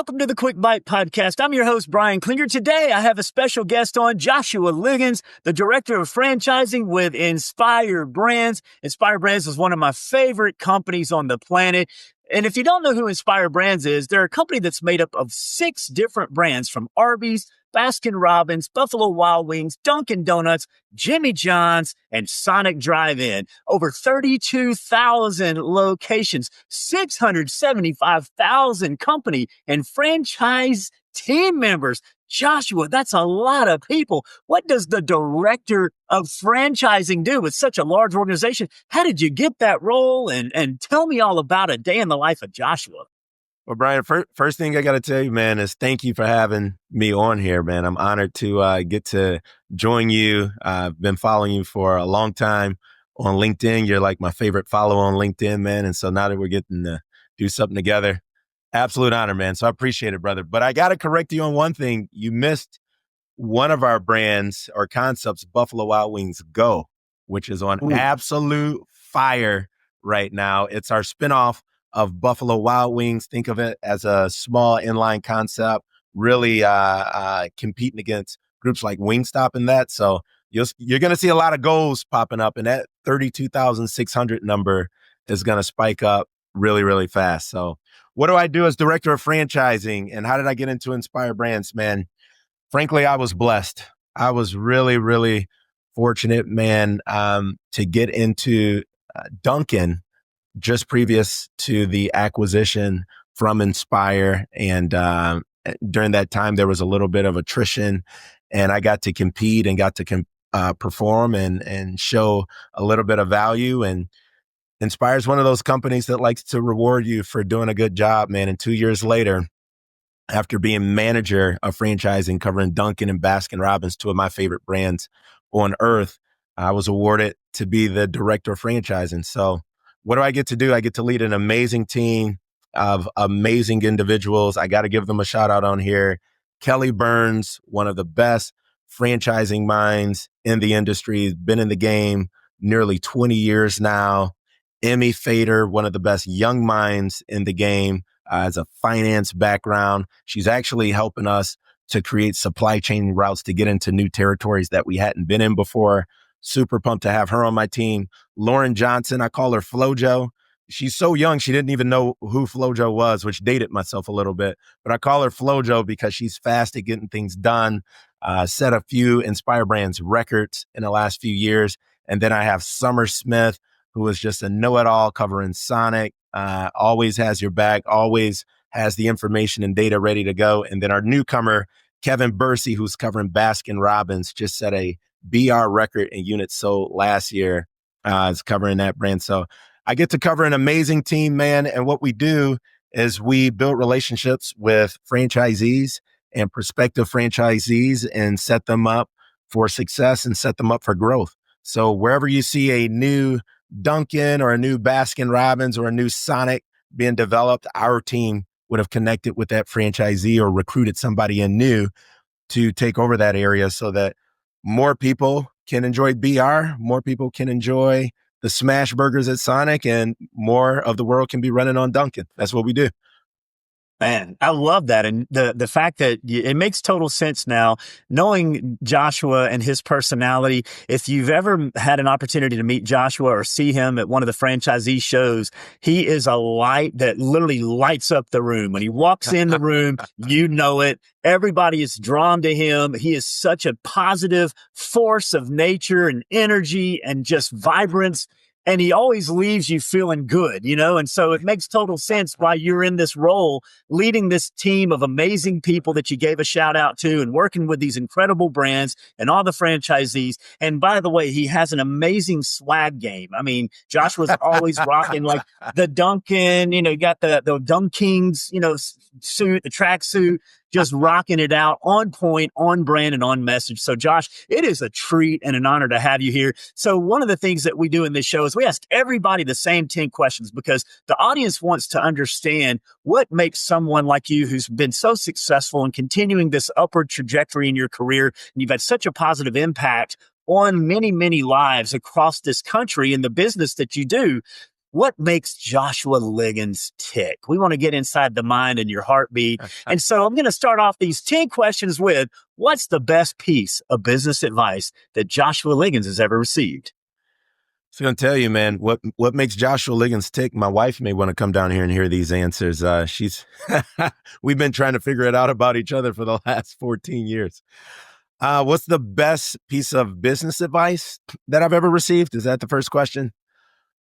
Welcome to the Quick Bite Podcast. I'm your host, Brian Klinger. Today, I have a special guest on, Joshua Liggins, the Director of Franchising with Inspire Brands. Inspire Brands is one of my favorite companies on the planet. And if you don't know who Inspire Brands is, they're a company that's made up of 6 different brands from Arby's, Baskin-Robbins, Buffalo Wild Wings, Dunkin' Donuts, Jimmy John's, and Sonic Drive-In. Over 32,000 locations, 675,000 company and franchise team members. Joshua, that's a lot of people. What does the director of franchising do with such a large organization? How did you get that role? And tell me all about a day in the life of Joshua. Well, Brian, first thing I got to tell you, man, is thank you for having me on here, man. I'm honored to get to join you. I've been following you for a long time on LinkedIn. You're like my favorite follow on LinkedIn, man. And so now that we're getting to do something together, absolute honor, man. So I appreciate it, brother. But I got to correct you on one thing. You missed one of our brands or concepts, Buffalo Wild Wings Go, which is on absolute fire right now. It's our spinoff of Buffalo Wild Wings. Think of it as a small inline concept, really competing against groups like Wingstop and that. So you're going to see a lot of goals popping up, and that 32,600 number is going to spike up really, really fast. So what do I do as director of franchising, and how did I get into Inspire Brands, man? Frankly, I was blessed. I was really, really fortunate, man, to get into Dunkin' just previous to the acquisition from Inspire. And during that time, there was a little bit of attrition, and I got to compete and got to perform and show a little bit of value. And Inspire is one of those companies that likes to reward you for doing a good job, man. And 2 years later, after being manager of franchising, covering Dunkin' and Baskin-Robbins, 2 of my favorite brands on earth, I was awarded to be the director of franchising. So what do I get to do? I get to lead an amazing team of amazing individuals. I got to give them a shout out on here. Kelly Burns, one of the best franchising minds in the industry, has been in the game nearly 20 years now. Emmy Fader, one of the best young minds in the game, has a finance background. She's actually helping us to create supply chain routes to get into new territories that we hadn't been in before. Super pumped to have her on my team. Lauren Johnson, I call her FloJo. She's so young, she didn't even know who FloJo was, which dated myself a little bit. But I call her FloJo because she's fast at getting things done, set a few Inspire Brands records in the last few years. And then I have Summer Smith, who is just a know-it-all covering Sonic, always has your back, always has the information and data ready to go. And then our newcomer, Kevin Bursey, who's covering Baskin-Robbins, just set a BR record in units sold last year, is covering that brand. So I get to cover an amazing team, man. And what we do is we build relationships with franchisees and prospective franchisees and set them up for success and set them up for growth. So wherever you see a new Dunkin' or a new Baskin-Robbins or a new Sonic being developed, our team would have connected with that franchisee or recruited somebody in new to take over that area so that more people can enjoy BR, more people can enjoy the smash burgers at Sonic, and more of the world can be running on Dunkin'. That's what we do. Man, I love that. And the fact that it makes total sense now, knowing Joshua and his personality. If you've ever had an opportunity to meet Joshua or see him at one of the franchisee shows, he is a light that literally lights up the room. When he walks in the room, you know it. Everybody is drawn to him. He is such a positive force of nature and energy and just vibrance. And he always leaves you feeling good, you know? And so it makes total sense why you're in this role, leading this team of amazing people that you gave a shout out to and working with these incredible brands and all the franchisees. And by the way, he has an amazing swag game. I mean, Josh was always rocking like the Dunkin', you know, you got the Dunkings, you know, suit, the track suit, just rocking it out, on point, on brand, and on message. So Josh, it is a treat and an honor to have you here. So one of the things that we do in this show is we ask everybody the same 10 questions because the audience wants to understand what makes someone like you who's been so successful and continuing this upward trajectory in your career, and you've had such a positive impact on many, many lives across this country in the business that you do. what makes Joshua Liggins tick? We want to get inside the mind and your heartbeat. And so I'm going to start off these 10 questions with what's the best piece of business advice that Joshua Liggins has ever received? So I'm gonna tell you, man, what makes Joshua Liggins tick? My wife may want to come down here and hear these answers. She's we've been trying to figure it out about each other for the last 14 years. What's the best piece of business advice that I've ever received? Is that the first question?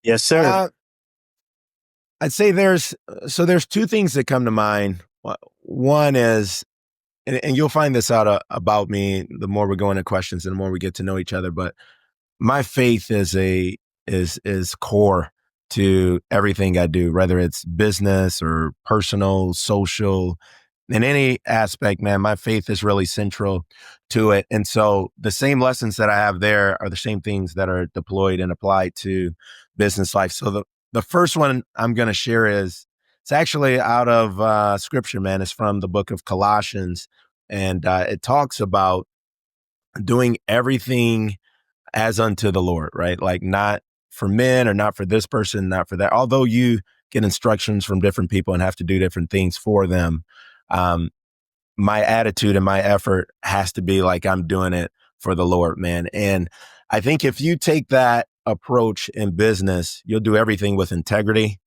Yes, sir. Uh, I'd say there's two things that come to mind. One is, and you'll find this out about me the more we go into questions and the more we get to know each other. But my faith is core to everything I do, whether it's business or personal, social, in any aspect, man. My faith is really central to it. And so the same lessons that I have there are the same things that are deployed and applied to business life. So the first one I'm going to share is it's actually out of scripture, man. It's from the book of Colossians. And it talks about doing everything as unto the Lord, right? Like not for men or not for this person, not for that. Although you get instructions from different people and have to do different things for them, um, my attitude and my effort has to be like I'm doing it for the Lord, man. And I think if you take that approach in business, you'll do everything with integrity.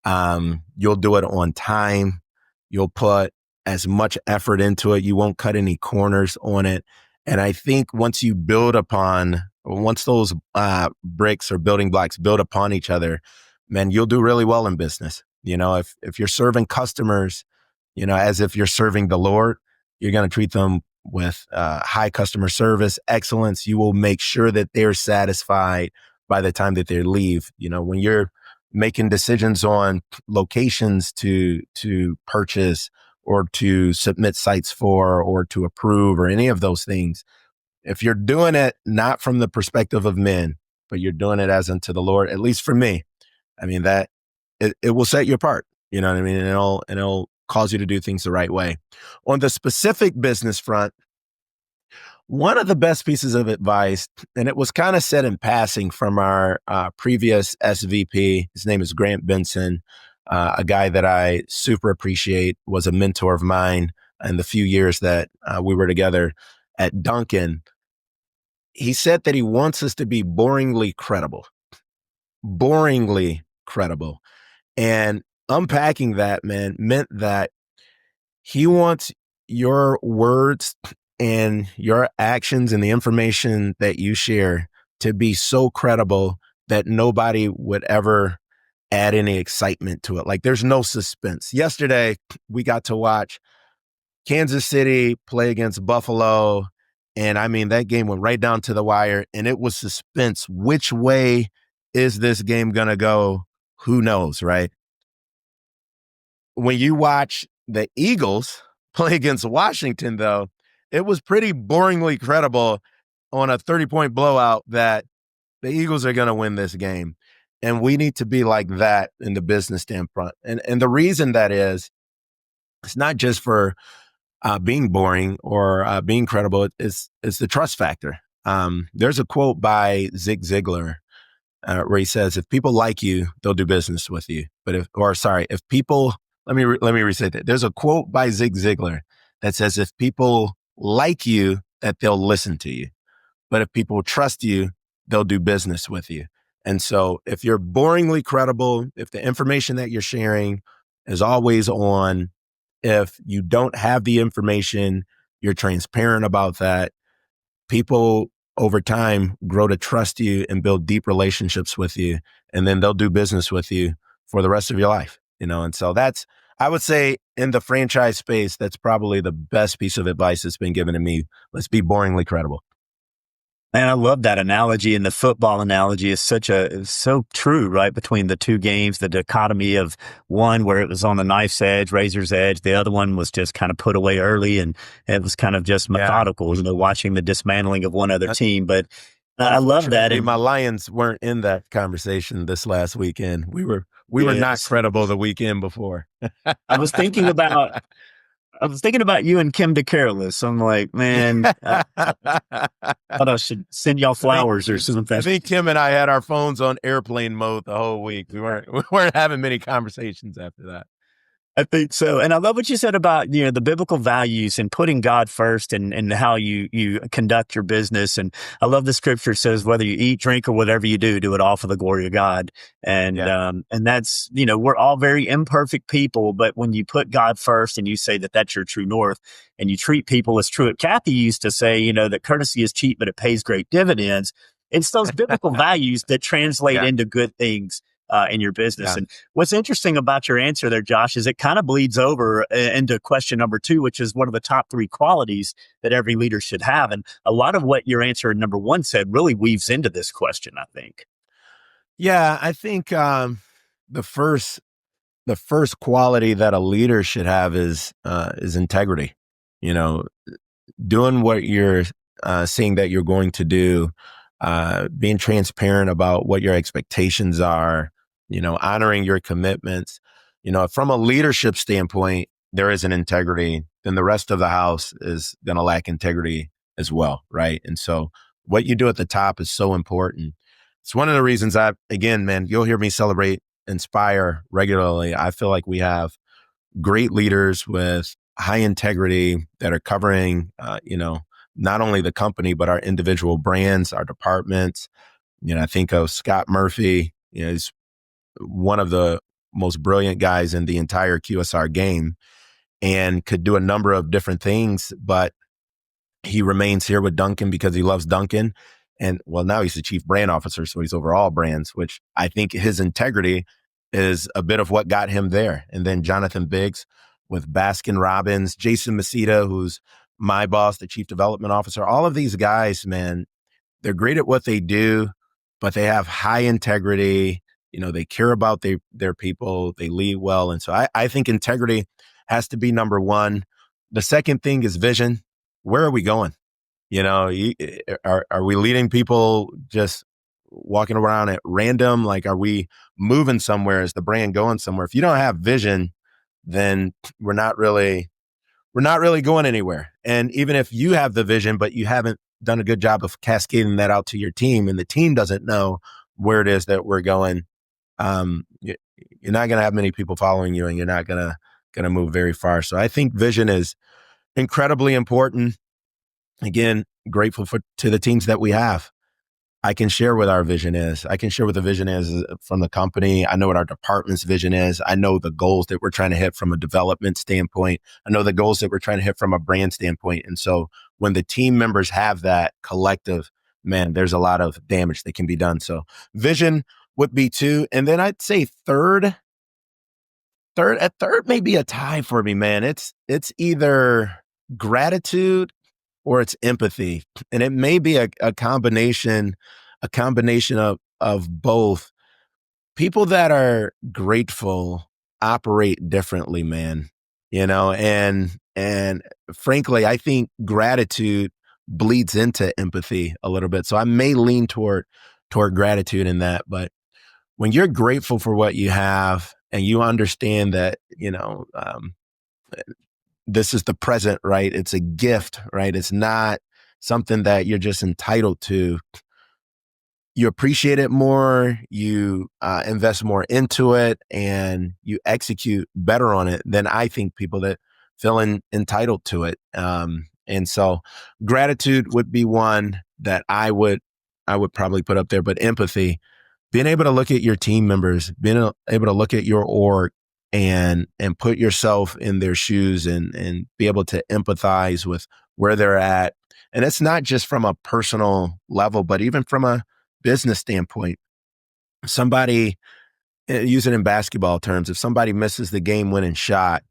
You'll do it on time. You'll put as much effort into it. You won't cut any corners on it. And I think once those bricks or building blocks build upon each other, man, you'll do really well in business. You know, if you're serving customers, you know, as if you're serving the Lord, you're going to treat them with high customer service, excellence. You will make sure that they're satisfied by the time that they leave. You know, when you're making decisions on locations to purchase or to submit sites for or to approve or any of those things, if you're doing it not from the perspective of men, but you're doing it as unto the Lord, at least for me, I mean, that it will set you apart. You know what I mean? And it'll cause you to do things the right way. On the specific business front, one of the best pieces of advice, and it was kind of said in passing from our previous SVP, his name is Grant Benson, a guy that I super appreciate, was a mentor of mine in the few years that we were together at Duncan. He said that he wants us to be boringly credible. Boringly credible. And unpacking that, man, meant that he wants your words and your actions and the information that you share to be so credible that nobody would ever add any excitement to it. Like there's no suspense. Yesterday, we got to watch Kansas City play against Buffalo. And I mean, that game went right down to the wire and it was suspense. Which way is this game going to go? Who knows, right? When you watch the Eagles play against Washington, though, it was pretty boringly credible on a 30-point blowout that the Eagles are going to win this game. And we need to be like that in the business standpoint. And the reason that is, it's not just for being boring or being credible. It's the trust factor. There's a quote by Zig Ziglar where he says, "If people like you, they'll do business with you. But if people, let me restate that. There's a quote by Zig Ziglar that says, if people like you, that they'll listen to you. But if people trust you, they'll do business with you." And so if you're boringly credible, if the information that you're sharing is always on, if you don't have the information, you're transparent about that, people over time grow to trust you and build deep relationships with you. And then they'll do business with you for the rest of your life, you know? And so I would say in the franchise space, that's probably the best piece of advice that's been given to me. Let's be boringly credible. And I love that analogy. And the football analogy is so true, right? Between the two games, the dichotomy of one where it was on the knife's edge, razor's edge. The other one was just kind of put away early and it was kind of just methodical, you know, watching the dismantling of one other team. But I love that. And my Lions weren't in that conversation this last weekend. We were not yes, credible the weekend before. I was thinking about I was thinking about you and Kim DeCareless. I'm like, man, thought I should send y'all I think flowers or I something. think Kim and I had our phones on airplane mode the whole week. We weren't having many conversations after that. I think so. And I love what you said about, the biblical values and putting God first and how you conduct your business. And I love the scripture says, whether you eat, drink, or whatever you do it all for the glory of God. Yeah. And that's, we're all very imperfect people, but when you put God first and you say that that's your true north and you treat people as true, Kathy used to say, that courtesy is cheap, but it pays great dividends. It's those biblical values that translate Yeah. into good things in your business. Yeah. And what's interesting about your answer there, Josh, is it kind of bleeds over into question number two, which is one of the top three qualities that every leader should have. And a lot of what your answer in number one said really weaves into this question, I think. Yeah, I think the first the first quality that a leader should have is integrity. You know, doing what you're saying that you're going to do, being transparent about what your expectations are, honoring your commitments. From a leadership standpoint, there is an integrity, then the rest of the house is going to lack integrity as well, right? And so what you do at the top is so important. It's one of the reasons again, man, you'll hear me celebrate Inspire regularly. I feel like we have great leaders with high integrity that are covering, not only the company, but our individual brands, our departments. I think of Scott Murphy, he's one of the most brilliant guys in the entire QSR game and could do a number of different things, but he remains here with Duncan because he loves Duncan. And well, now he's the chief brand officer, so he's over all brands, which I think his integrity is a bit of what got him there. And then Jonathan Biggs with Baskin Robbins, Jason Masita, who's my boss, the chief development officer. All of these guys, man, they're great at what they do, but they have high integrity. They care about their people. They lead well. And so I think integrity has to be number one. The second thing is vision. Where are we going? Are we leading people just walking around at random? Like, are we moving somewhere? Is the brand going somewhere? If you don't have vision, then we're not really going anywhere. And even if you have the vision, but you haven't done a good job of cascading that out to your team, and the team doesn't know where it is that we're going, you're not going to have many people following you, and you're not going to move very far. So I think vision is incredibly important. Again, grateful to the teams that we have. I can share what our vision is. I can share what the vision is from the company. I know what our department's vision is. I know the goals that we're trying to hit from a development standpoint. I know the goals that we're trying to hit from a brand standpoint. And so when the team members have that collective, man, there's a lot of damage that can be done. So vision would be two. And then I'd say third may be a tie for me, man. It's either gratitude or it's empathy. And it may be a combination of both. People that are grateful operate differently, man. And frankly, I think gratitude bleeds into empathy a little bit. So I may lean toward gratitude in that. But when you're grateful for what you have and you understand that, this is the present, right? It's a gift, right? It's not something that you're just entitled to. You appreciate it more, you invest more into it, and you execute better on it than I think people that feel entitled to it. And so gratitude would be one that I would probably put up there, but empathy, being able to look at your team members, being able to look at your org and put yourself in their shoes and be able to empathize with where they're at. And it's not just from a personal level, but even from a business standpoint. Somebody, use it in basketball terms, if somebody misses the game winning shot,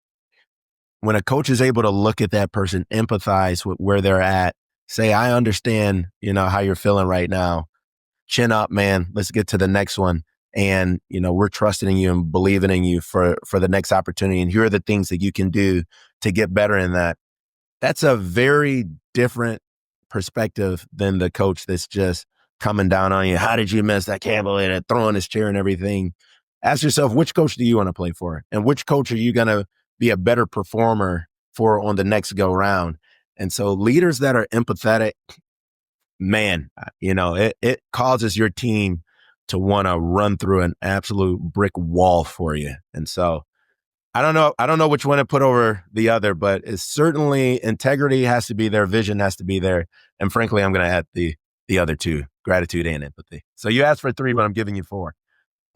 when a coach is able to look at that person, empathize with where they're at, say, I understand, how you're feeling right now. Chin up, man. Let's get to the next one. And, we're trusting in you and believing in you for the next opportunity. And here are the things that you can do to get better in that. That's a very different perspective than the coach that's just coming down on you. How did you miss that candidate, throwing his chair and everything? Ask yourself, which coach do you want to play for? And which coach are you going to be a better performer for on the next go round. And so leaders that are empathetic, man, it causes your team to want to run through an absolute brick wall for you. And so I don't know. I don't know which one to put over the other, but it's certainly integrity has to be there. Vision has to be there. And frankly, I'm going to add the other two, gratitude and empathy. So you asked for three, but I'm giving you four.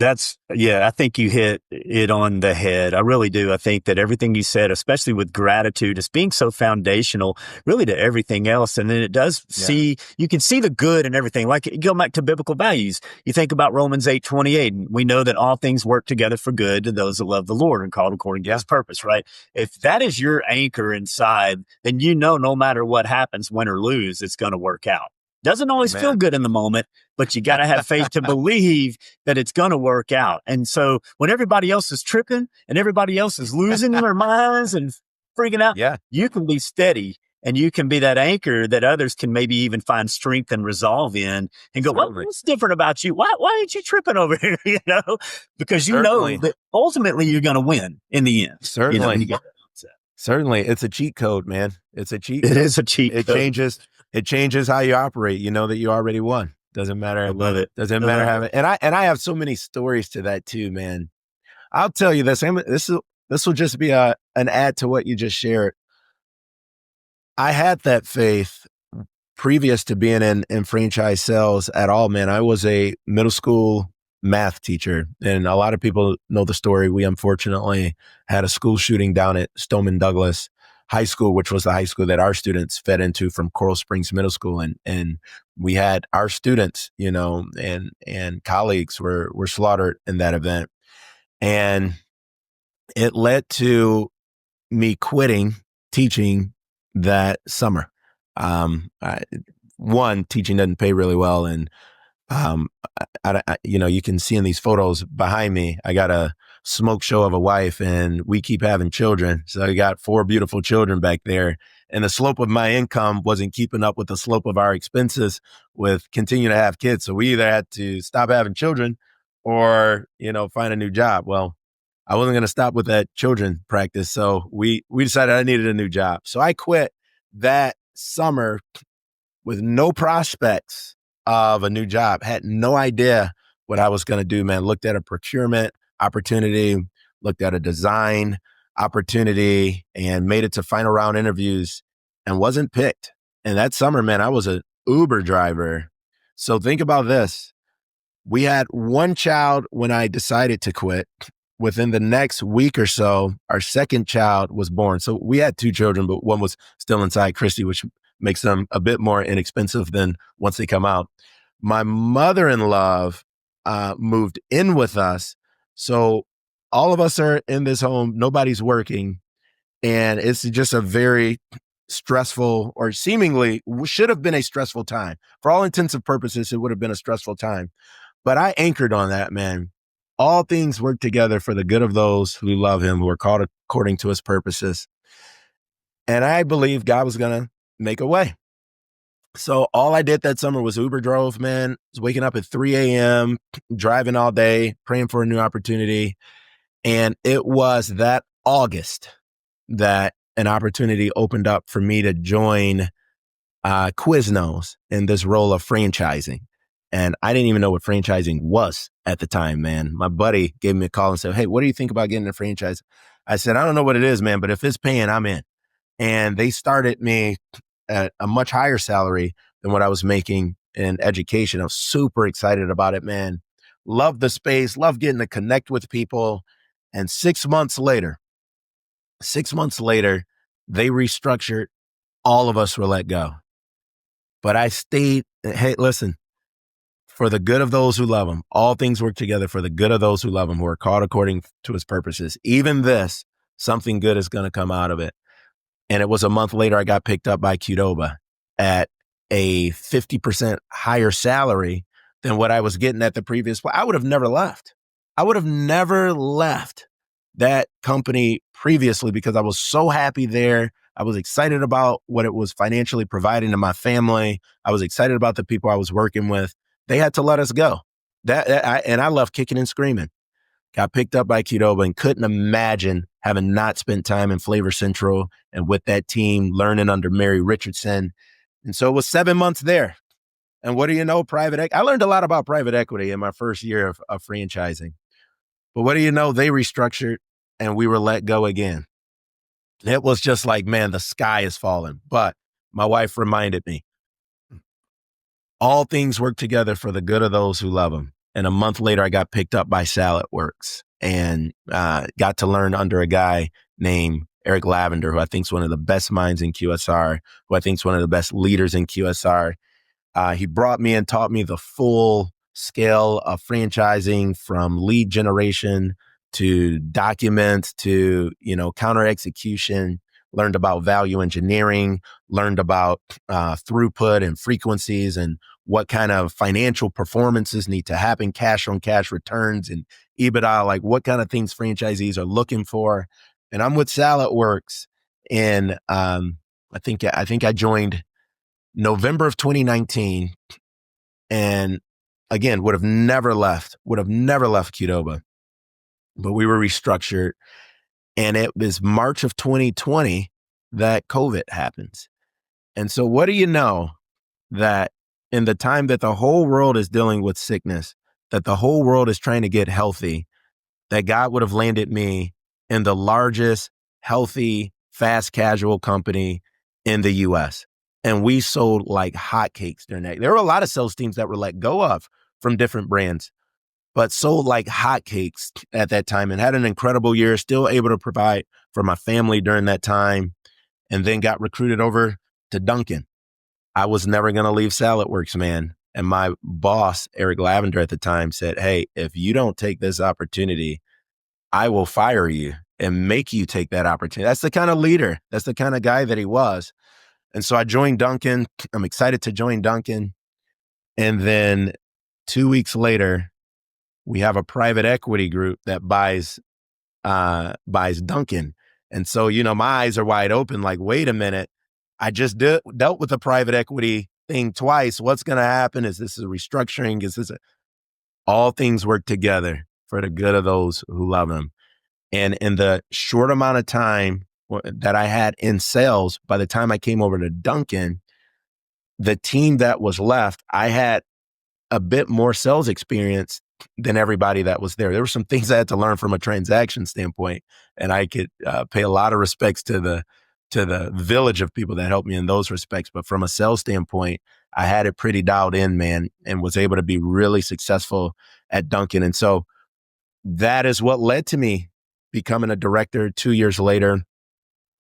I think you hit it on the head. I really do. I think that everything you said, especially with gratitude, is being so foundational really to everything else. And then it does you can see the good in everything. Like you go back to biblical values. You think about Romans 8:28. We know that all things work together for good to those that love the Lord and called according to his purpose, right? If that is your anchor inside, then no matter what happens, win or lose, it's going to work out. Doesn't always feel good in the moment, but you got to have faith to believe that it's going to work out. And so when everybody else is tripping and everybody else is losing their minds and freaking out, you can be steady and you can be that anchor that others can maybe even find strength and resolve in and go, what's different about you? Why aren't you tripping over here? Because know that ultimately you're going to win in the end. Certainly. Certainly. It's a cheat code, man. It's a cheat code. It is a cheat code. It changes how you operate. You know that you already won. Doesn't matter. I love it. Doesn't matter how. And I have so many stories to that too, man. I'll tell you this. This will just be an add to what you just shared. I had that faith previous to being in franchise sales at all, man. I was a middle school math teacher, and a lot of people know the story. We unfortunately had a school shooting down at Stoneman Douglas High School, which was the high school that our students fed into from Coral Springs Middle School. And we had our students, and colleagues were slaughtered in that event. And it led to me quitting teaching that summer. One, teaching doesn't pay really well. And, you can see in these photos behind me, I got a smoke show of a wife and we keep having children. So I got 4 beautiful children back there, and the slope of my income wasn't keeping up with the slope of our expenses with continuing to have kids. So we either had to stop having children or, find a new job. Well, I wasn't going to stop with that children practice. So we decided I needed a new job. So I quit that summer with no prospects of a new job, had no idea what I was going to do, man. Looked at a procurement opportunity, looked at a design opportunity, and made it to final round interviews and wasn't picked. And that summer, man, I was an Uber driver. So think about this. We had one child when I decided to quit. Within the next week or so, our second child was born. So we had 2 children, but one was still inside Christy, which makes them a bit more inexpensive than once they come out. My mother-in-law moved in with us. So all of us are in this home. Nobody's working. And it's just a very stressful, or seemingly should have been a stressful time. For all intents and purposes, it would have been a stressful time. But I anchored on that, man. All things work together for the good of those who love him, who are called according to his purposes. And I believe God was going to make a way. So all I did that summer was Uber drove, man. I was waking up at 3 a.m., driving all day, praying for a new opportunity. And it was that August that an opportunity opened up for me to join Quiznos in this role of franchising. And I didn't even know what franchising was at the time, man. My buddy gave me a call and said, "Hey, what do you think about getting a franchise?" I said, "I don't know what it is, man, but if it's paying, I'm in." And they started me at a much higher salary than what I was making in education. I was super excited about it, man. Loved the space, loved getting to connect with people. And 6 months later, they restructured. All of us were let go. But I stayed. Hey, listen, for the good of those who love him, all things work together for the good of those who love him, who are called according to his purposes. Even this, something good is going to come out of it. And it was a month later, I got picked up by Qdoba at a 50% higher salary than what I was getting at the previous. I would have never left. I would have never left that company previously because I was so happy there. I was excited about what it was financially providing to my family. I was excited about the people I was working with. They had to let us go. And I left kicking and screaming. got picked up by Qdoba and couldn't imagine having not spent time in Flavor Central and with that team, learning under Mary Richardson. And so it was 7 months there. And what do you know, I learned a lot about private equity in my first year of franchising. But what do you know, they restructured and we were let go again. It was just like, man, the sky is falling. But my wife reminded me, all things work together for the good of those who love them. And a month later, I got picked up by Salad Works and got to learn under a guy named Eric Lavender, who I think is one of the best minds in QSR, who I think is one of the best leaders in QSR. He brought me and taught me the full scale of franchising, from lead generation to documents to, counter execution, learned about value engineering, learned about throughput and frequencies and what kind of financial performances need to happen, cash on cash returns and EBITDA, like what kind of things franchisees are looking for. And I'm with Salad Works. And I think I joined November of 2019. And again, would have never left Qdoba, but we were restructured. And it was March of 2020 that COVID happens. And so what do you know, that in the time that the whole world is dealing with sickness, that the whole world is trying to get healthy, that God would have landed me in the largest healthy, fast casual company in the US. And we sold like hotcakes during that. There were a lot of sales teams that were let go of from different brands, but sold like hotcakes at that time and had an incredible year, still able to provide for my family during that time, and then got recruited over to Dunkin'. I was never going to leave Salad Works, man. And my boss, Eric Lavender at the time, said, hey, if you don't take this opportunity, I will fire you and make you take that opportunity. That's the kind of leader. That's the kind of guy that he was. And so I joined Dunkin'. I'm excited to join Dunkin'. And then 2 weeks later, we have a private equity group that buys Dunkin'. And so, my eyes are wide open, like, wait a minute. I just dealt with a private equity thing twice. What's going to happen? Is this a restructuring? All things work together for the good of those who love him. And in the short amount of time that I had in sales, by the time I came over to Dunkin', the team that was left, I had a bit more sales experience than everybody that was there. There were some things I had to learn from a transaction standpoint, and I could pay a lot of respects to the village of people that helped me in those respects. But from a sales standpoint, I had it pretty dialed in, man, and was able to be really successful at Dunkin'. And so that is what led to me becoming a director 2 years later,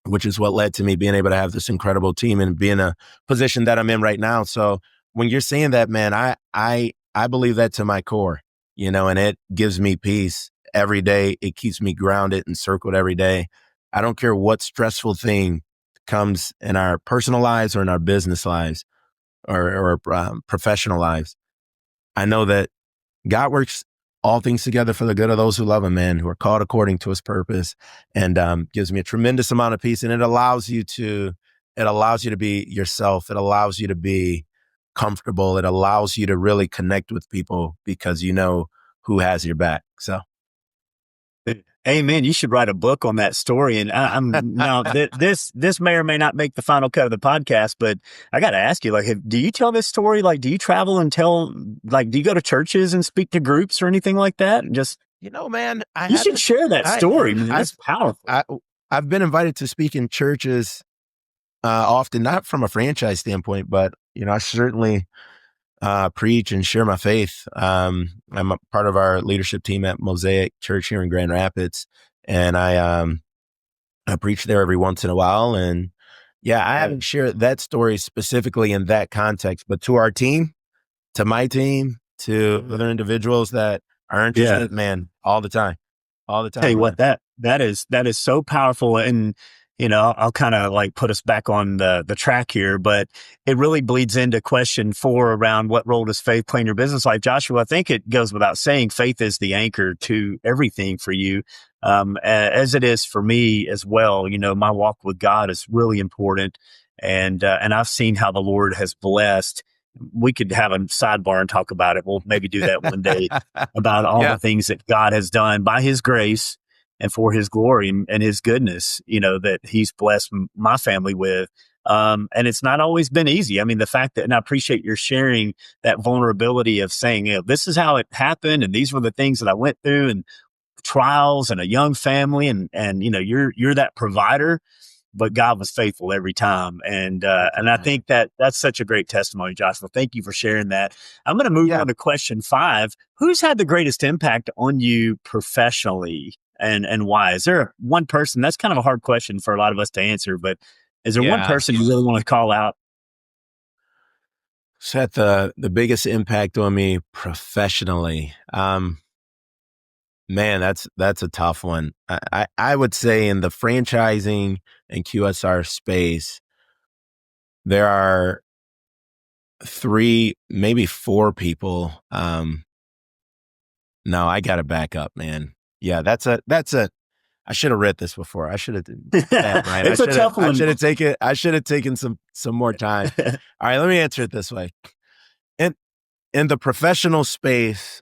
which is what led to me being able to have this incredible team and be in a position that I'm in right now. So when you're saying that, man, I believe that to my core, and it gives me peace every day. It keeps me grounded and circled every day. I don't care what stressful thing comes in our personal lives or in our business lives or professional lives. I know that God works all things together for the good of those who love him, man, who are called according to his purpose, and gives me a tremendous amount of peace. And it allows you to be yourself. It allows you to be comfortable. It allows you to really connect with people because you know who has your back. So. Amen. You should write a book on that story. And I'm now this may or may not make the final cut of the podcast, but I got to ask you, like, do you tell this story? Like, do you travel and tell, like, do you go to churches and speak to groups or anything like that? Just, man, you should share that story, man. That's powerful. I've been invited to speak in churches often, not from a franchise standpoint, but, I certainly preach and share my faith. I'm a part of our leadership team at Mosaic Church here in Grand Rapids, and I preach there every once in a while. And yeah, I haven't shared that story specifically in that context, but to our team, to my team, to other individuals that are interested, man, all the time. Tell you what, that is so powerful. And, I'll kind of like put us back on the track here, but it really bleeds into question 4 around what role does faith play in your business life? Joshua, I think it goes without saying, faith is the anchor to everything for you. As it is for me as well. My walk with God is really important. And I've seen how the Lord has blessed we could have a sidebar and talk about it. We'll maybe do that one day about all Yeah, the things that God has done by his grace and for his glory and his goodness, that he's blessed my family with. And it's not always been easy. I mean, the fact that, and I appreciate your sharing that vulnerability of saying, this is how it happened. And these were the things that I went through and trials and a young family. And, you're that provider, but God was faithful every time. And I man. think that that's such a great testimony, Joshua. Thank you for sharing that. I'm going to move Yeah, on to question 5. Who's had the greatest impact on you professionally, and why? Is there one person? That's kind of a hard question for a lot of us to answer, but is there one yeah. person you really want to call out? It's had the biggest impact on me professionally. Man, that's a tough one. I would say in the franchising and QSR space, there are 3, maybe 4 people. No, I got to back up, man. Yeah, that's a. I should have read this before. I should have. Man, Brian, It's a tough I one. should have taken. I should have taken some more time. All right, let me answer it this way. In in the professional space,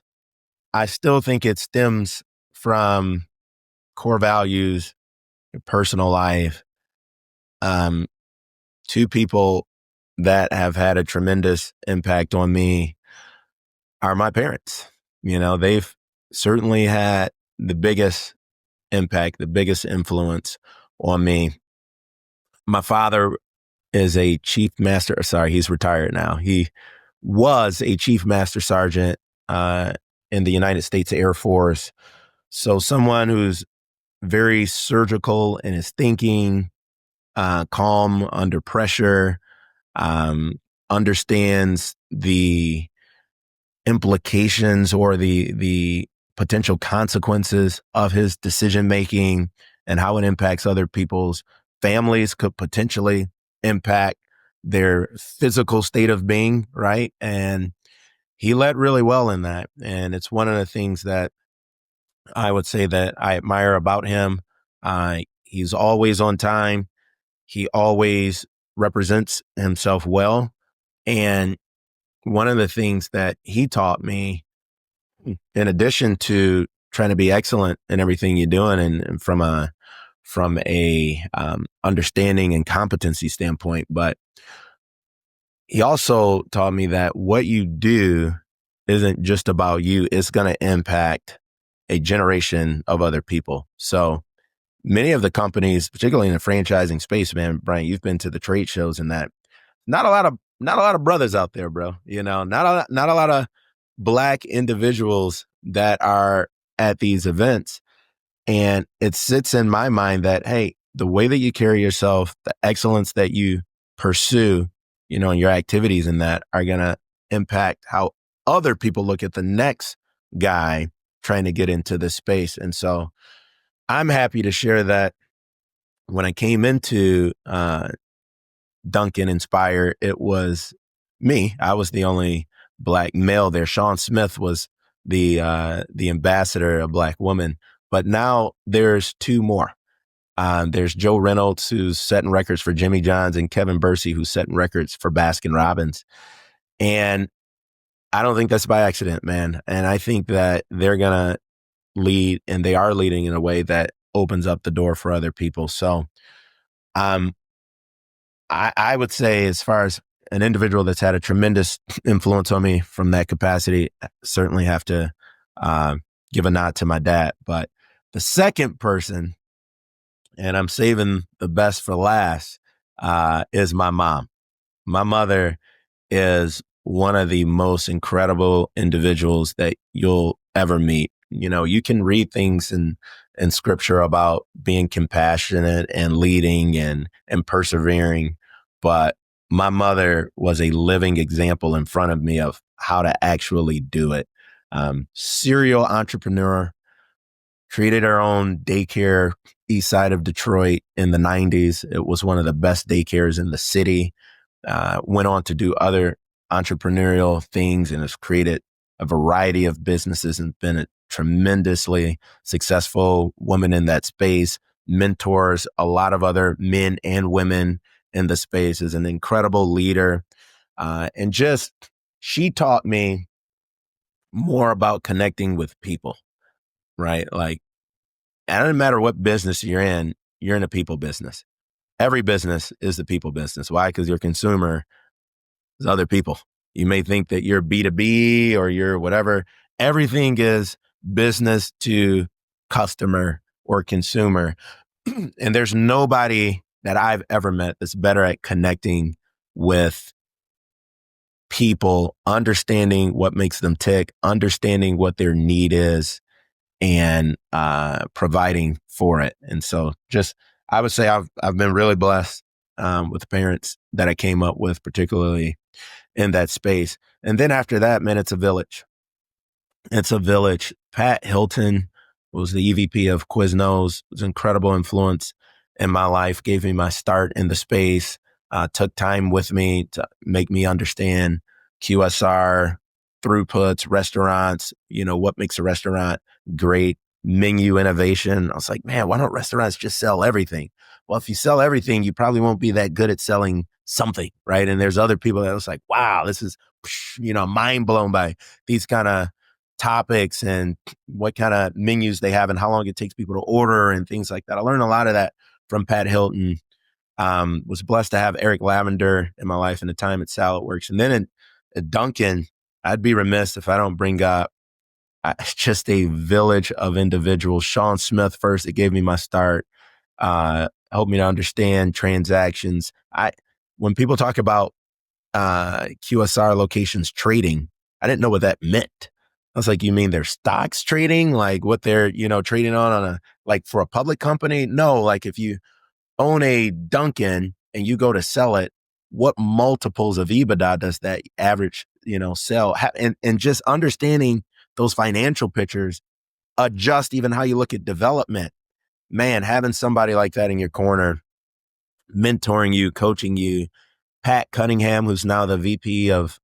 I still think it stems from core values, your personal life. Um, 2 people that have had a tremendous impact on me are my parents. They've certainly had the biggest impact, the biggest influence on me. My father is a chief master. Sorry, he's retired now. He was a chief master sergeant uh, in the United States Air Force. So someone who's very surgical in his thinking, calm under pressure, um, understands the implications or the potential consequences of his decision making and how it impacts other people's families, could potentially impact their physical state of being, right? And he led really well in that. And it's one of the things that I would say that I admire about him. He's always on time. He always represents himself well. And one of the things that he taught me, in addition to trying to be excellent in everything you're doing, and from a understanding and competency standpoint, but he also taught me that what you do isn't just about you; it's going to impact a generation of other people. So many of the companies, particularly in the franchising space, man, Brian, you've been to the trade shows and that. Not a lot of brothers out there, bro. Not a lot of Black individuals that are at these events. And it sits in my mind that, hey, the way that you carry yourself, the excellence that you pursue, and your activities in that are going to impact how other people look at the next guy trying to get into this space. And so I'm happy to share that when I came into Duncan Inspire, it was me. I was the only Black male there. Sean Smith was the ambassador, a Black woman. But now there's 2 more. There's Joe Reynolds, who's setting records for Jimmy John's, and Kevin Bursey, who's setting records for Baskin Robbins. And I don't think that's by accident, man. And I think that they're gonna lead, and they are leading in a way that opens up the door for other people. So, um, I would say, as far as an individual that's had a tremendous influence on me from that capacity, I certainly have to uh, give a nod to my dad. But the second person, and I'm saving the best for last, is my mom. My mother is one of the most incredible individuals that you'll ever meet. You can read things in scripture about being compassionate and leading and persevering, but my mother was a living example in front of me of how to actually do it. Serial entrepreneur, created her own daycare east side of Detroit in the 90s. It was one of the best daycares in the city. Went on to do other entrepreneurial things and has created a variety of businesses and been a tremendously successful woman in that space, mentors a lot of other men and women in the space, is an incredible leader. And just, she taught me more about connecting with people, right? Like, it doesn't matter what business you're in a people business. Every business is the people business. Why? Because your consumer is other people. You may think that you're B2B or you're whatever. Everything is business to customer or consumer. And there's nobody that I've ever met that's better at connecting with people, understanding what makes them tick, understanding what their need is, and providing for it. And so, just, I would say I've been really blessed with the parents that I came up with, particularly in that space. And then after that, man, it's a village. It's a village. Pat Hilton was the EVP of Quiznos, was an incredible influence in my life, gave me my start in the space, took time with me to make me understand QSR, throughputs, restaurants, what makes a restaurant great, menu innovation. I was like, man, why don't restaurants just sell everything? Well, if you sell everything, you probably won't be that good at selling something, right? And there's other people that was like, wow, this is, mind blown by these kind of topics and what kind of menus they have and how long it takes people to order and things like that. I learned a lot of that from Pat Hilton. Was blessed to have Eric Lavender in my life in the time at Salad Works. And then at Dunkin', I'd be remiss if I don't bring up just a village of individuals. Sean Smith first, it gave me my start, helped me to understand transactions. When people talk about QSR locations trading, I didn't know what that meant. I was like, you mean their stocks trading? Like what they're, trading on like for a public company? No, like if you own a Dunkin' and you go to sell it, what multiples of EBITDA does that average, sell? And just understanding those financial pictures, adjust even how you look at development. Man, having somebody like that in your corner, mentoring you, coaching you. Pat Cunningham, who's now the VP of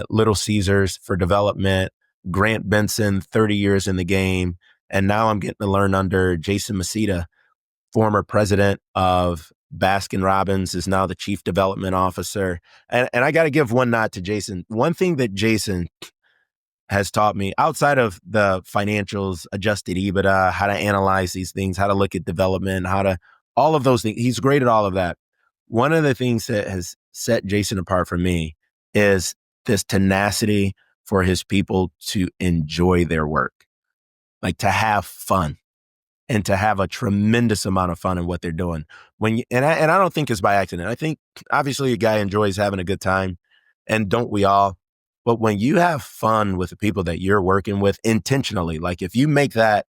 Little Caesars for development. Grant Benson, 30 years in the game. And now I'm getting to learn under Jason Masita, former president of Baskin Robbins, is now the chief development officer. And I got to give one nod to Jason. One thing that Jason has taught me outside of the financials, adjusted EBITDA, how to analyze these things, how to look at development, all of those things. He's great at all of that. One of the things that has set Jason apart from me is this tenacity for his people to enjoy their work, like to have fun and to have a tremendous amount of fun in what they're doing. And I don't think it's by accident. I think obviously a guy enjoys having a good time, and don't we all? But when you have fun with the people that you're working with intentionally, like if you make that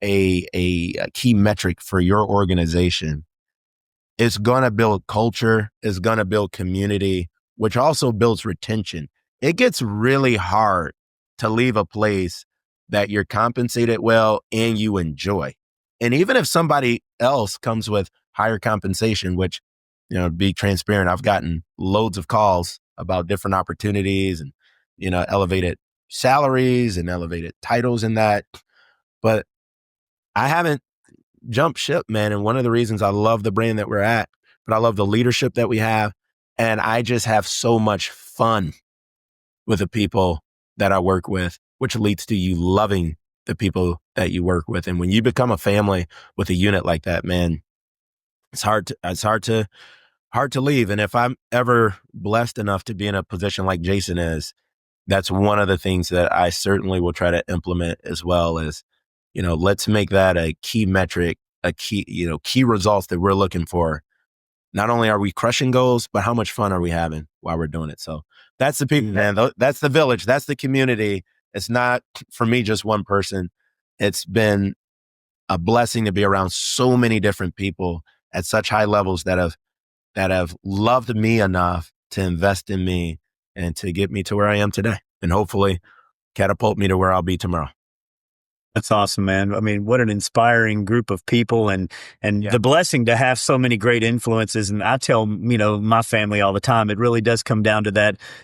a key metric for your organization, it's going to build culture, it's going to build community, which also builds retention. It gets really hard to leave a place that you're compensated well and you enjoy. And even if somebody else comes with higher compensation, which, be transparent, I've gotten loads of calls about different opportunities and, elevated salaries and elevated titles in that. But I haven't jumped ship, man. And one of the reasons I love the brand that we're at, but I love the leadership that we have. And I just have so much fun with the people that I work with, which leads to you loving the people that you work with. And when you become a family with a unit like that, man, it's hard to leave. And if I'm ever blessed enough to be in a position like Jason is, that's one of the things that I certainly will try to implement as well is, let's make that a key metric, a key results that we're looking for. Not only are we crushing goals, but how much fun are we having while we're doing it? So that's the people, man. That's the village. That's the community. It's not for me, just one person. It's been a blessing to be around so many different people at such high levels that have loved me enough to invest in me and to get me to where I am today, and hopefully catapult me to where I'll be tomorrow. That's awesome, man. I mean, what an inspiring group of people, and Yeah. the blessing to have so many great influences. And I tell, my family all the time, it really does come down to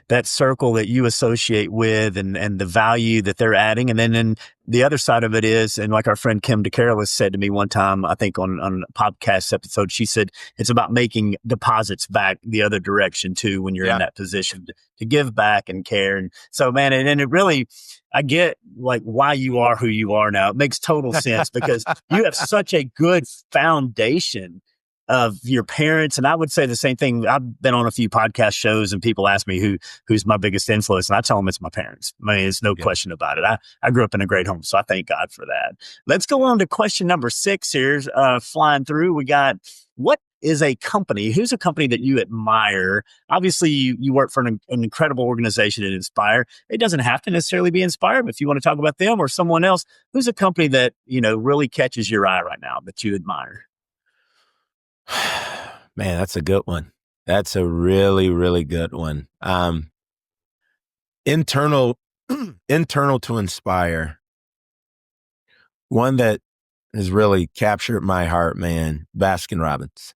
that circle that you associate with and the value that they're adding. And then the other side of it is, and like our friend Kim DeCarolis said to me one time, I think on a podcast episode, she said it's about making deposits back the other direction too when you're in Yeah. that position to give back and care. And so, man, and it really, I get like why you are who you are now. It makes total sense because you have such a good foundation of your parents. And I would say the same thing. I've been on a few podcast shows and people ask me who's my biggest influence. And I tell them it's my parents. I mean, there's no question about it. I grew up in a great home. So I thank God for that. Let's go on to question number 6 here, flying through. We got, what is a company? Who's a company that you admire? Obviously, you work for an incredible organization at Inspire. It doesn't have to necessarily be Inspire, but if you want to talk about them or someone else, who's a company that, really catches your eye right now that you admire? Man, that's a good one. That's a really, really good one. Internal, internal to Inspire. One that has really captured my heart, man. Baskin Robbins,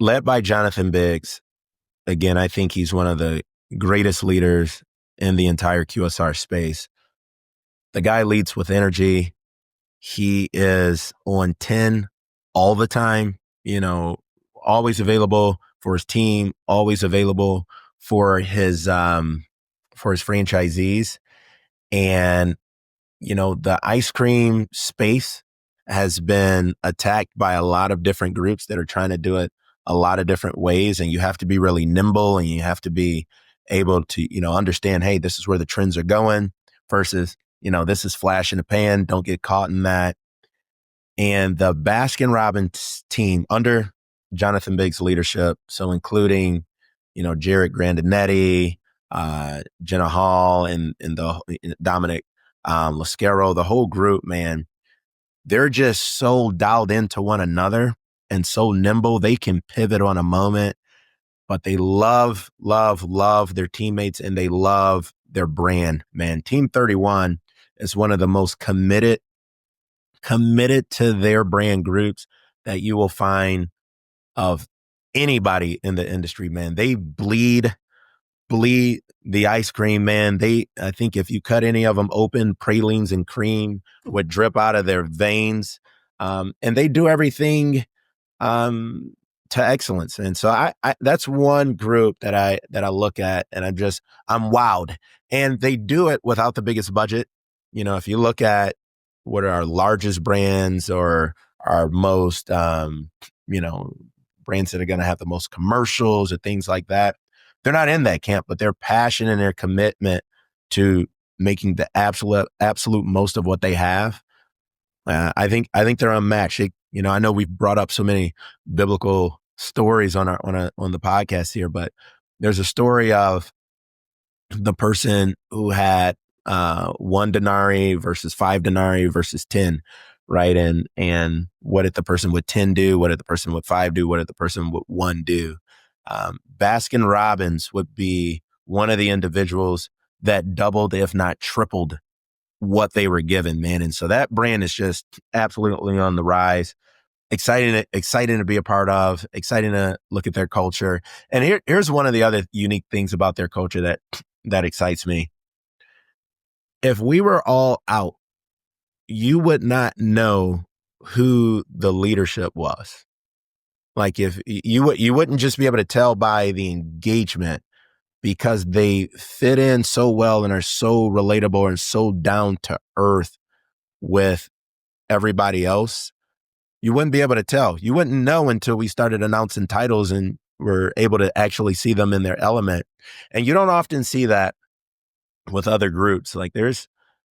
led by Jonathan Biggs. Again, I think he's one of the greatest leaders in the entire QSR space. The guy leads with energy. He is on 10 all the time, always available for his team, always available for his franchisees. And, the ice cream space has been attacked by a lot of different groups that are trying to do it a lot of different ways. And you have to be really nimble and you have to be able to, understand, hey, this is where the trends are going versus, this is flash in the pan. Don't get caught in that. And the Baskin Robbins team under Jonathan Biggs' leadership, so including, Jared Grandinetti, Jenna Hall, and Dominic Lascaro, the whole group, man, they're just so dialed into one another and so nimble. They can pivot on a moment, but they love, love, love their teammates and they love their brand, man. Team 31 is one of the most committed to their brand groups that you will find of anybody in the industry, man. They bleed the ice cream, man. I think if you cut any of them open, pralines and cream would drip out of their veins. And they do everything to excellence. And so I that's one group that I look at and I'm wowed. And they do it without the biggest budget. If you look at what are our largest brands or our most, brands that are going to have the most commercials or things like that, they're not in that camp, but their passion and their commitment to making the absolute most of what they have. I think they're unmatched. I know we've brought up so many biblical stories on the podcast here, but there's a story of the person who had 1 denarii versus 5 denarii versus 10, right? And what did the person with 10 do? What did the person with 5 do? What did the person with 1 do? Baskin Robbins would be one of the individuals that doubled, if not tripled, what they were given, man. And so that brand is just absolutely on the rise. Exciting to be a part of, exciting to look at their culture. And here's one of the other unique things about their culture that excites me. If we were all out, you would not know who the leadership was. Like if you wouldn't just be able to tell by the engagement because they fit in so well and are so relatable and so down to earth with everybody else. You wouldn't be able to tell. You wouldn't know until we started announcing titles and were able to actually see them in their element. And you don't often see that with other groups. Like there's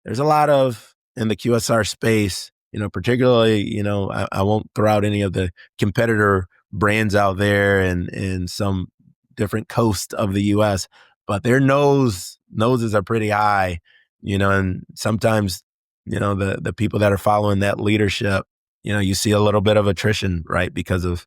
a lot of in the QSR space, particularly, I won't throw out any of the competitor brands out there and in some different coast of the US, but their noses are pretty high, and sometimes, the people that are following that leadership, you see a little bit of attrition, right? Because of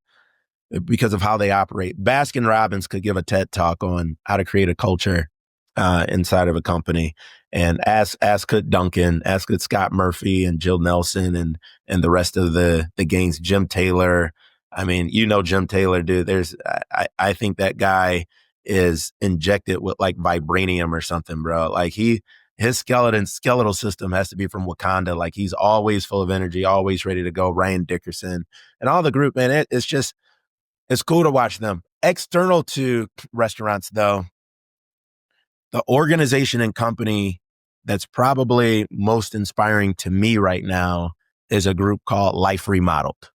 how they operate. Baskin Robbins could give a TED talk on how to create a culture inside of a company. And as could Duncan, as could Scott Murphy and Jill Nelson and the rest of the gangs, Jim Taylor. I mean, Jim Taylor, dude. I think that guy is injected with like vibranium or something, bro. Like his skeletal system has to be from Wakanda. Like he's always full of energy, always ready to go. Ryan Dickerson and all the group, man. It's just it's cool to watch them. External to restaurants, though, the organization and company that's probably most inspiring to me right now is a group called Life Remodeled.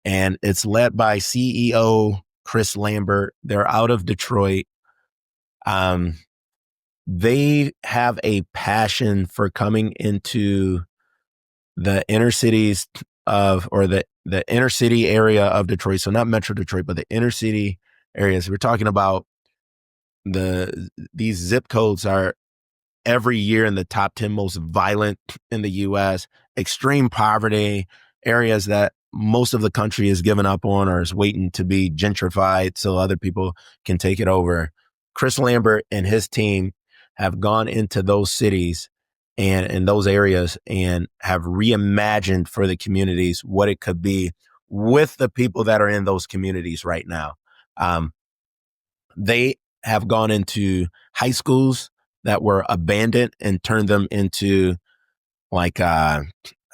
And it's led by CEO Chris Lambert. They're out of Detroit. Um, they have a passion for coming into the inner cities of, or the inner city area of Detroit. So not Metro Detroit, but the inner city areas. We're talking about these zip codes are every year in the top 10 most violent in the US, extreme poverty, areas that most of the country is given up on or is waiting to be gentrified so other people can take it over. Chris Lambert and his team have gone into those cities and in those areas and have reimagined for the communities what it could be with the people that are in those communities right now. Um, they have gone into high schools that were abandoned and turned them into like I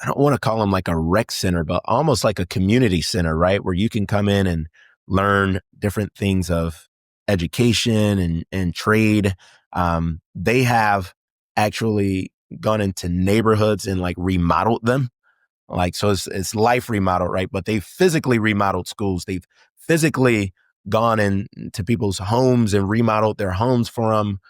don't want to call them like a rec center, but almost like a community center, right? Where you can come in and learn different things of education and trade. They have actually gone into neighborhoods and like remodeled them. Like, so it's life remodeled, right? But they physically remodeled schools. They've physically gone into people's homes and remodeled their homes for them,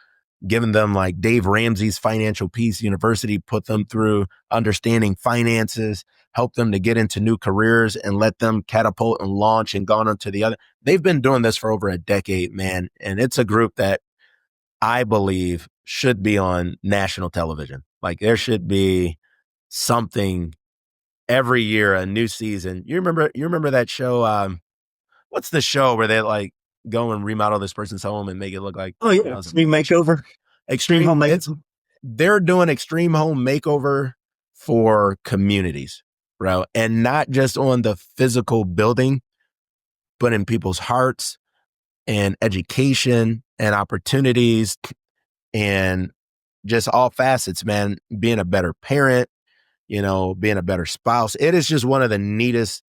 given them like Dave Ramsey's Financial Peace University, put them through understanding finances, help them to get into new careers and let them catapult and launch and gone on to the other. They've been doing this for over a decade, man. And it's a group that I believe should be on national television. Like there should be something every year, a new season. You remember that show? What's the show where they like go and remodel this person's home and make it look like Oh yeah, uh, extreme makeover, extreme extreme? home It's makeover. they're doing extreme home makeover for communities, bro, and not just on the physical building, but in people's hearts and education and opportunities and just all facets, man. Being a better parent, being a better spouse. It is just one of the neatest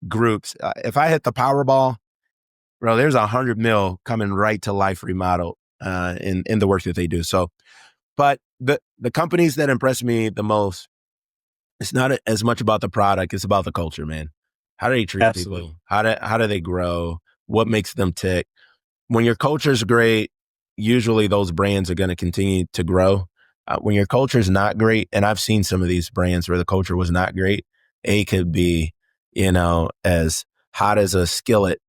groups. If I hit the Powerball, bro, there's 100 mil coming right to Life Remodel in the work that they do. So, but the companies that impress me the most, it's not as much about the product; it's about the culture, man. How do they treat Absolutely. people? How do they grow? What makes them tick? When your culture's great, usually those brands are going to continue to grow. When your culture is not great, and I've seen some of these brands where the culture was not great, it could be, as hot as a skillet,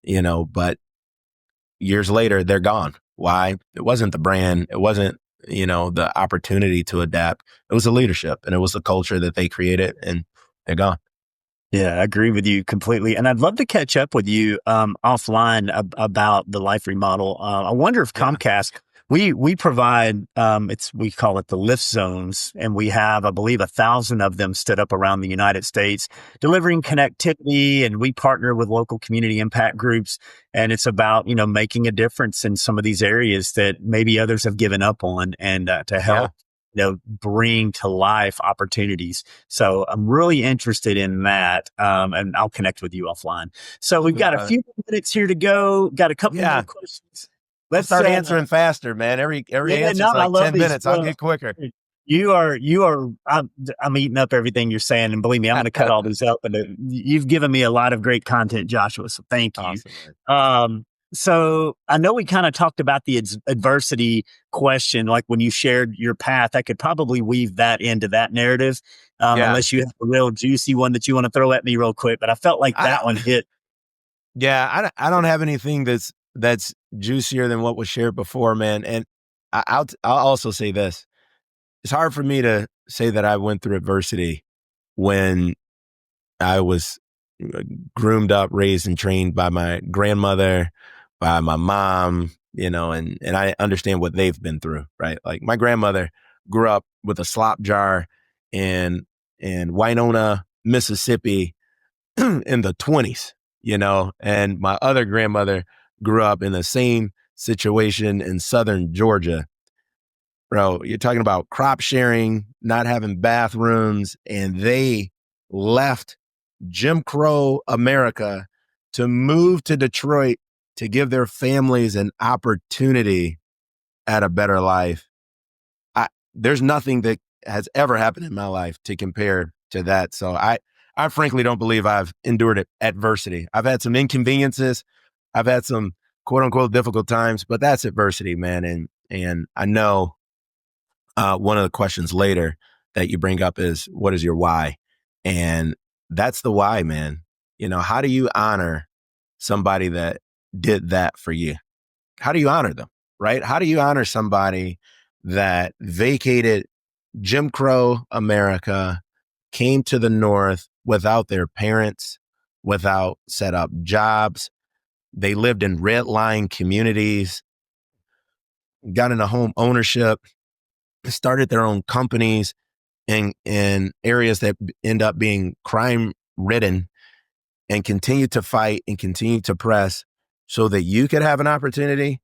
but years later they're gone. Why? It wasn't the brand. It wasn't, the opportunity to adapt. It was the leadership and it was the culture that they created and they're gone. Yeah, I agree with you completely. And I'd love to catch up with you offline about the life remodel. I wonder if Yeah. Comcast, we provide we call it the lift zones, and we have, I believe, 1,000 of them stood up around the United States, delivering connectivity. And we partner with local community impact groups, and it's about making a difference in some of these areas that maybe others have given up on, and to Yeah. help bring to life opportunities. So I'm really interested in that. And I'll connect with you offline. So we've Cool, got a brother. few minutes here to go. Got a couple more Yeah. questions. I'll Let's, start answering faster, man. Every yeah, answer no, is I like love 10 these. minutes. I'll get quicker. I'm eating up everything you're saying. And believe me, I'm going to cut all these up. And you've given me a lot of great content, Joshua. So thank you. Awesome, man. So I know we kind of talked about the adversity question, like when you shared your path. I could probably weave that into that narrative, Yeah. unless you have a real juicy one that you want to throw at me real quick. But I felt like I that one hit. yeah, I don't have anything that's juicier than what was shared before, man. And I'll also say this. It's hard for me to say that I went through adversity when I was groomed up, raised, and trained by my grandmother, by my mom, and I understand what they've been through, right? Like my grandmother grew up with a slop jar in Winona, Mississippi in the 20s, and my other grandmother grew up in the same situation in southern Georgia. bro, you're talking about crop sharing, not having bathrooms, and they left Jim Crow America to move to Detroit to give their families an opportunity at a better life. There's nothing that has ever happened in my life to compare to that. So I frankly don't believe I've endured adversity. I've had some inconveniences. I've had some quote unquote difficult times, but that's adversity, man. And I know one of the questions later that you bring up is, what is your why? And that's the why, man. How do you honor somebody that did that for you? How do you honor them, right? How do you honor somebody that vacated Jim Crow America, came to the North without their parents, without set up jobs? They lived in red line communities, got into home ownership, started their own companies in areas that end up being crime ridden, and continue to fight and continue to press so that you could have an opportunity,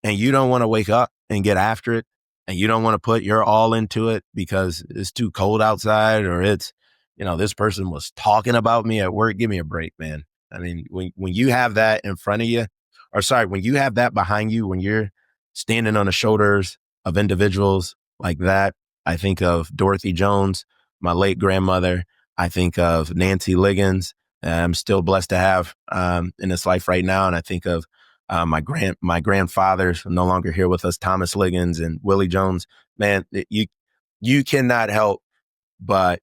and you don't want to wake up and get after it, and you don't want to put your all into it because it's too cold outside, or this person was talking about me at work. Give me a break, man. I mean, when you have that in front of you, or sorry, when you have that behind you, when you're standing on the shoulders of individuals like that, I think of Dorothy Jones, my late grandmother. I think of Nancy Liggins. I'm still blessed to have in this life right now. And I think of my grandfathers no longer here with us, Thomas Liggins and Willie Jones. Man, you cannot help but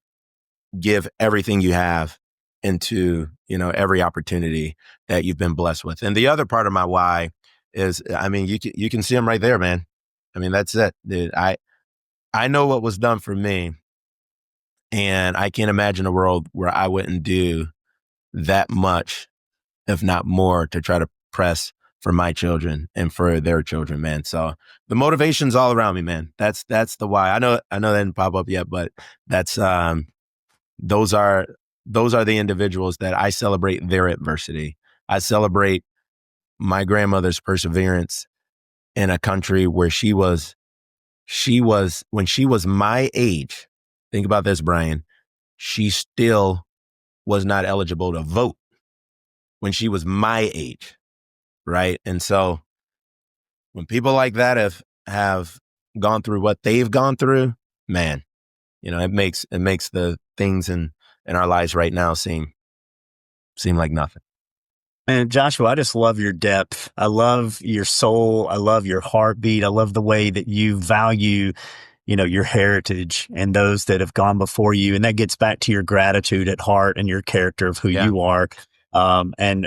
give everything you have into every opportunity that you've been blessed with. And the other part of my why is, I mean, you can see them right there, man. I mean, that's it, dude. I know what was done for me, and I can't imagine a world where I wouldn't do that much, if not more, to try to press for my children and for their children, man. So the motivation's all around me, man. That's the why. I know that didn't pop up yet, but that's those are the individuals that I celebrate their adversity. I celebrate my grandmother's perseverance in a country where she was when she was my age. Think about this, Brian. She still was not eligible to vote when she was my age, right? And so when people like that have gone through what they've gone through, man, it makes the things in our lives right now seem like nothing. And Joshua, I just love your depth. I love your soul. I love your heartbeat. I love the way that you value, your heritage and those that have gone before you. And that gets back to your gratitude at heart and your character of who Yeah. you are. And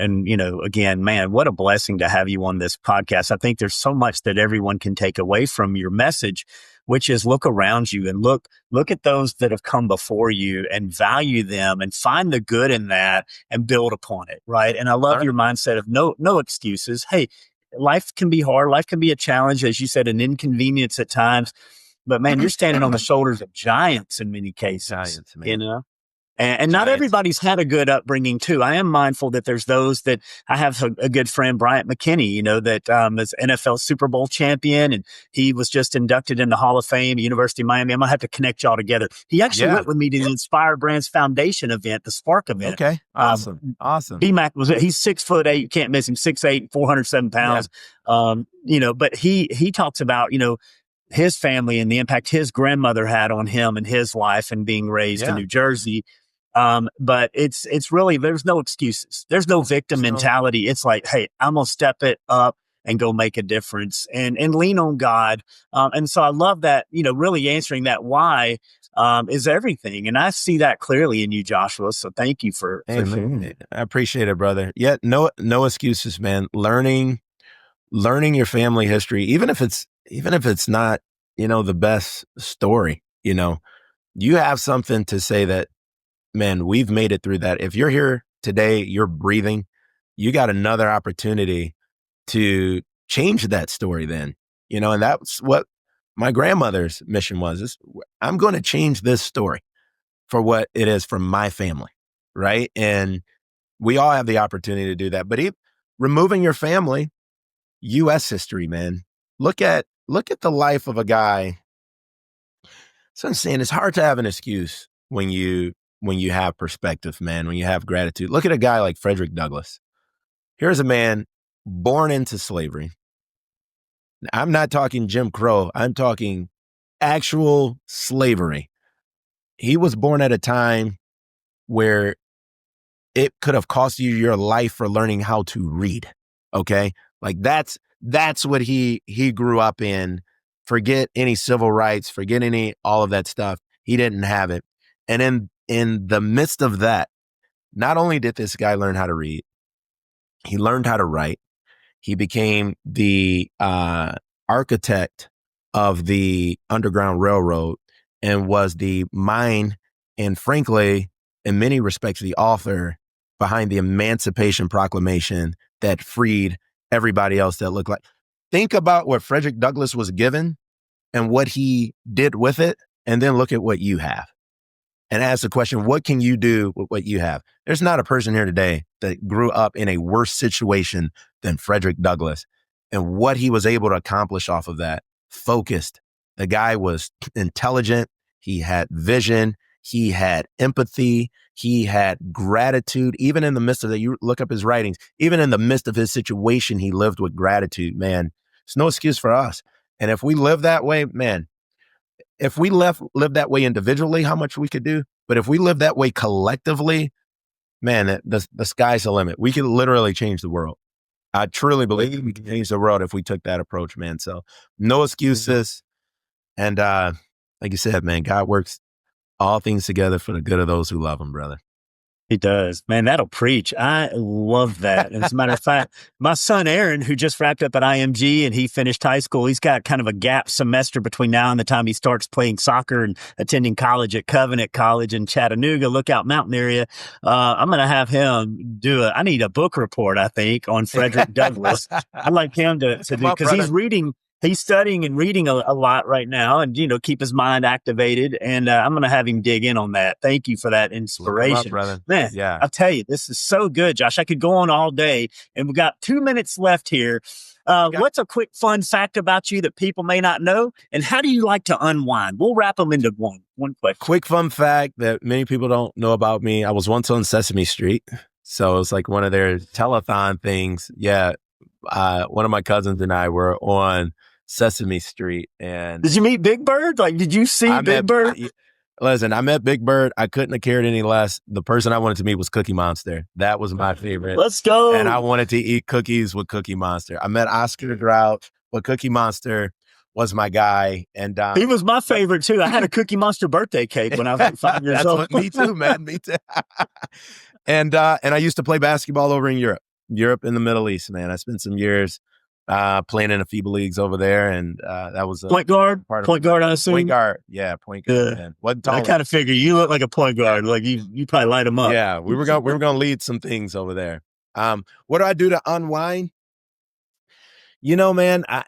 again, man, what a blessing to have you on this podcast. I think there's so much that everyone can take away from your message, which is look around you and look at those that have come before you and value them and find the good in that and build upon it. Right. And I love your mindset of no excuses. Hey, life can be hard. Life can be a challenge, as you said, an inconvenience at times. But man, you're standing on the shoulders of giants in many cases. Giants, man. And not everybody's had a good upbringing too. I am mindful that there's those that I have a good friend, Bryant McKinney, that is NFL Super Bowl champion, and he was just inducted in the Hall of Fame, University of Miami. I'm gonna have to connect y'all together. He actually went with me to the Inspired Brands Foundation event, the Spark event. Okay, awesome. BMAC he's 6'8", you can't miss him, 6'8", 407 pounds. Yeah. But he talks about his family and the impact his grandmother had on him and his life and being raised in New Jersey. But it's really, there's no excuses. There's no victim mentality. It's like, hey, I'm going to step it up and go make a difference and lean on God. And so I love that, really answering that why, is everything. And I see that clearly in you, Joshua. So thank you for sharing it. I appreciate it, brother. Yeah, no excuses, man. Learning your family history, even if it's not, the best story, you have something to say that, man, we've made it through that. If you're here today, you're breathing, you got another opportunity to change that story then, and that's what my grandmother's mission was, is I'm going to change this story for what it is from my family. Right. And we all have the opportunity to do that. But removing your family, U.S. history, man, look at look at the life of a guy. So I'm saying it's hard to have an excuse when you have perspective, man, when you have gratitude. Look at a guy like Frederick Douglass. Here's a man born into slavery. I'm not talking Jim Crow. I'm talking actual slavery. He was born at a time where it could have cost you your life for learning how to read. Okay? Like that's what he grew up in. Forget any civil rights, forget any all of that stuff. He didn't have it. And in the midst of that, not only did this guy learn how to read, he learned how to write. He became the architect of the Underground Railroad and was the mind and, frankly, in many respects, the author behind the Emancipation Proclamation that freed everybody else that looked like. Think about what Frederick Douglass was given and what he did with it, and then look at what you have. And ask the question, what can you do with what you have? There's not a person here today that grew up in a worse situation than Frederick Douglass. And what he was able to accomplish off of that, focused. The guy was intelligent. He had vision. He had empathy. He had gratitude. Even in the midst of that, you look up his writings, even in the midst of his situation, he lived with gratitude, man. It's no excuse for us. And if we live that way, man, if we live that way individually, how much we could do. But if we live that way collectively, man, the sky's the limit. We could literally change the world. I truly believe we can change the world if we took that approach, man. So no excuses. And like you said, man, God works all things together for the good of those who love him, brother. He does. Man, that'll preach. I love that. And as a matter of fact, my son Aaron, who just wrapped up at IMG and he finished high school, he's got kind of a gap semester between now and the time he starts playing soccer and attending college at Covenant College in Chattanooga, Lookout Mountain area. I'm going to have him I need a book report, I think, on Frederick Douglass. I'd like him to do, because he's studying and reading a lot right now and, keep his mind activated. And I'm going to have him dig in on that. Thank you for that inspiration. Brother. Man, yeah. I'll tell you, this is so good, Josh. I could go on all day, and we've got 2 minutes left here. What's a quick fun fact about you that people may not know? And how do you like to unwind? We'll wrap them into one question. Quick fun fact that many people don't know about me. I was once on Sesame Street. So it's like one of their telethon things. Yeah. One of my cousins and I were on Sesame Street. And did you meet Big Bird? Like, did you see Big Bird? Listen, I met Big Bird. I couldn't have cared any less. The person I wanted to meet was Cookie Monster. That was my favorite. Let's go. And I wanted to eat cookies with Cookie Monster. I met Oscar the Grouch, but Cookie Monster was my guy. And he was my favorite too. I had a Cookie Monster birthday cake when I was like 5 years old. Me too, man. Me too. And I used to play basketball over in Europe in the Middle East, man. I spent some years playing in a FIBA leagues over there, and that was a point guard. Point guard, I assume. Point guard, yeah, point guard. Man. Wasn't tall. I kind of figure you look like a point guard. Like you probably light them up. Yeah, we were gonna lead some things over there. What do I do to unwind? Man, I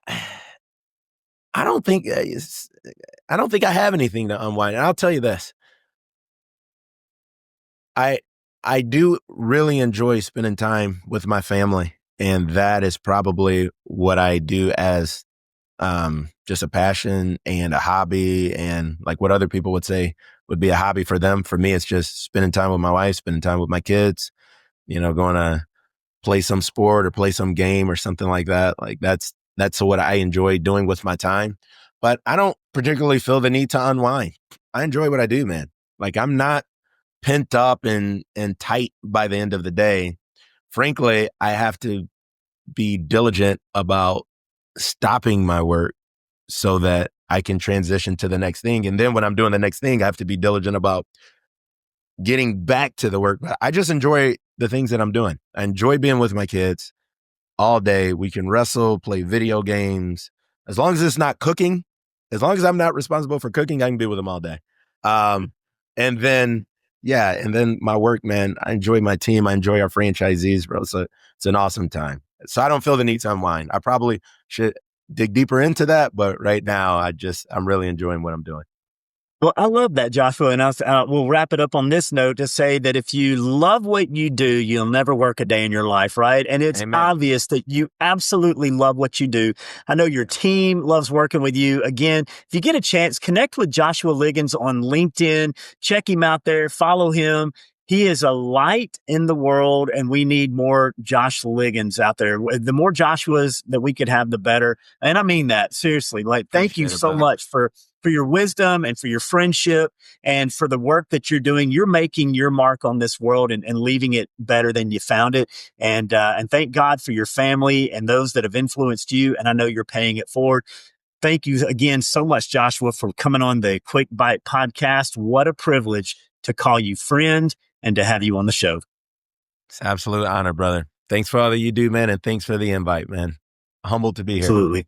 don't think I have anything to unwind. And I'll tell you this. I do really enjoy spending time with my family. And that is probably what I do as just a passion and a hobby, and like what other people would say would be a hobby for them. For me, it's just spending time with my wife, spending time with my kids, going to play some sport or play some game or something like that. Like that's what I enjoy doing with my time. But I don't particularly feel the need to unwind. I enjoy what I do, man. Like I'm not pent up and tight by the end of the day. Frankly, I have to be diligent about stopping my work so that I can transition to the next thing. And then when I'm doing the next thing, I have to be diligent about getting back to the work. But I just enjoy the things that I'm doing. I enjoy being with my kids all day. We can wrestle, play video games. As long as it's not cooking, as long as I'm not responsible for cooking, I can be with them all day. And then my work, man, I enjoy my team. I enjoy our franchisees, bro. So it's an awesome time. So I don't feel the need to unwind. I probably should dig deeper into that, but right now I'm really enjoying what I'm doing. Well, I love that, Joshua. And we'll wrap it up on this note to say that if you love what you do, you'll never work a day in your life, right? And it's Amen. obvious that you absolutely love what you do. I know your team loves working with you. Again, if you get a chance, connect with Joshua Liggins on LinkedIn, check him out there, follow him. He is a light in the world, and we need more Josh Liggins out there. The more Joshuas that we could have, the better. And I mean that seriously. Like, thank you Appreciate it, so brother. much for your wisdom and for your friendship and for the work that you're doing. You're making your mark on this world and leaving it better than you found it. And thank God for your family and those that have influenced you. And I know you're paying it forward. Thank you again so much, Joshua, for coming on the Quick Bite podcast. What a privilege to call you friend and to have you on the show. It's an absolute honor, brother. Thanks for all that you do, man. And thanks for the invite, man. Humbled to be here. Absolutely.